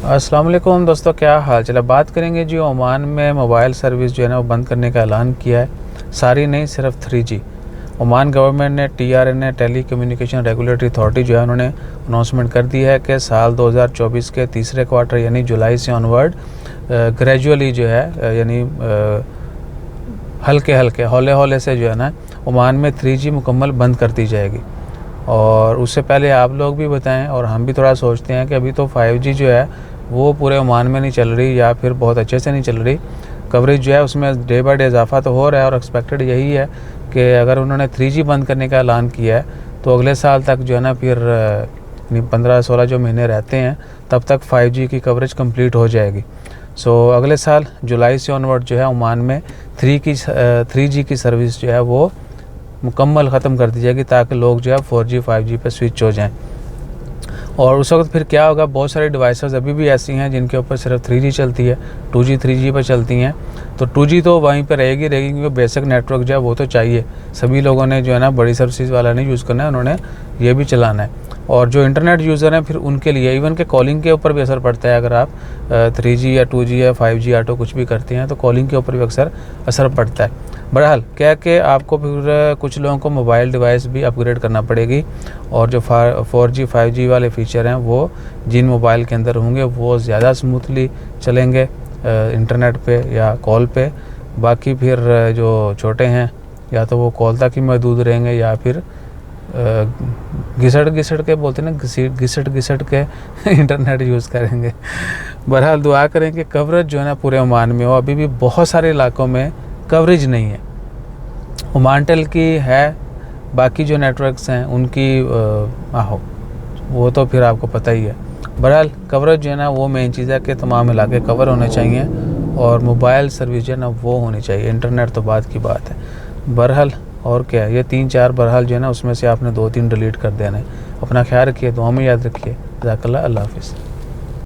अस्सलाम वालेकुम दोस्तों, क्या हाल चला। बात करेंगे जी ओमान में मोबाइल सर्विस जो है ना वो बंद करने का ऐलान किया है। सारी नहीं, सिर्फ 3G। ओमान गवर्नमेंट ने TRNA telecommunication regulatory authority जो है उन्होंने अनाउंसमेंट कर दी है कि साल 2024 के तीसरे क्वार्टर यानी जुलाई से ऑनवर्ड ग्रेजुअली जो है यानी हल्के हल्के हौले हौले से जो है ना ओमान में 3G मुकम्मल बंद कर दी जाएगी। और उससे पहले आप लोग भी बताएं और हम भी थोड़ा सोचते हैं कि अभी तो 5G जो है वो पूरे ओमान में नहीं चल रही या फिर बहुत अच्छे से नहीं चल रही। कवरेज जो है उसमें डे बाय डे इजाफा तो हो रहा है और एक्सपेक्टेड यही है कि अगर उन्होंने 3G बंद करने का ऐलान किया है तो अगले साल तक जो है ना फिर 15-16 जो महीने रहते हैं तब तक 5G की कवरेज कंप्लीट हो जाएगी। अगले साल जुलाई से ऑनवर्ड जो है ओमान में 3G की सर्विस जो है वो मुकम्मल ख़त्म कर दी जाएगी ताकि लोग जो है 4G 5G पे स्विच हो जाएं। और उस वक्त फिर क्या होगा, बहुत सारी डिवाइसेस अभी भी ऐसी हैं जिनके ऊपर सिर्फ 3G चलती है, 2G 3G पर चलती हैं। तो 2G तो वहीं पर रहेगी क्योंकि बेसिक नेटवर्क जो है वो तो चाहिए। सभी लोगों ने जो है ना बड़ी सर्विस वाला नहीं यूज़ करना है, उन्होंने ये भी चलाना है। और जो इंटरनेट यूज़र हैं फिर उनके लिए इवन के कॉलिंग के ऊपर भी असर पड़ता है। अगर आप 3G या 2G या 5G ऑटो कुछ भी करते हैं तो कॉलिंग के ऊपर भी अक्सर असर पड़ता है। बहरहाल क्या कि आपको फिर कुछ लोगों को मोबाइल डिवाइस भी अपग्रेड करना पड़ेगी और जो 4G 5G वाले फ़ीचर हैं वो जिन मोबाइल के अंदर होंगे वो ज़्यादा स्मूथली चलेंगे इंटरनेट पे या कॉल पे। बाकी फिर जो छोटे हैं या तो वो कॉल तक ही महदूद रहेंगे या फिर घिसट के बोलते हैं ना, घिसट के इंटरनेट यूज़ करेंगे। बहरहाल दुआ करें कि कवरेज जो है ना पूरे ओमान में हो। अभी भी बहुत सारे इलाकों में कवरेज नहीं है। ओमानटेल की है, बाकी जो नेटवर्क्स हैं उनकी वो तो फिर आपको पता ही है। बहरहाल कवरेज जो है ना वो मेन चीज़ है कि तमाम इलाके कवर होने चाहिए और मोबाइल सर्विस जो है ना वो होनी चाहिए। इंटरनेट तो बात की बात है। बहरहाल और क्या है, ये 3-4 बहरहाल जो है ना उसमें से आपने 2-3 डिलीट कर देना है। अपना ख्याल रखिए, दुआ में याद रखिए। जज़ाकल्लाह, अल्लाह हाफ़िज़।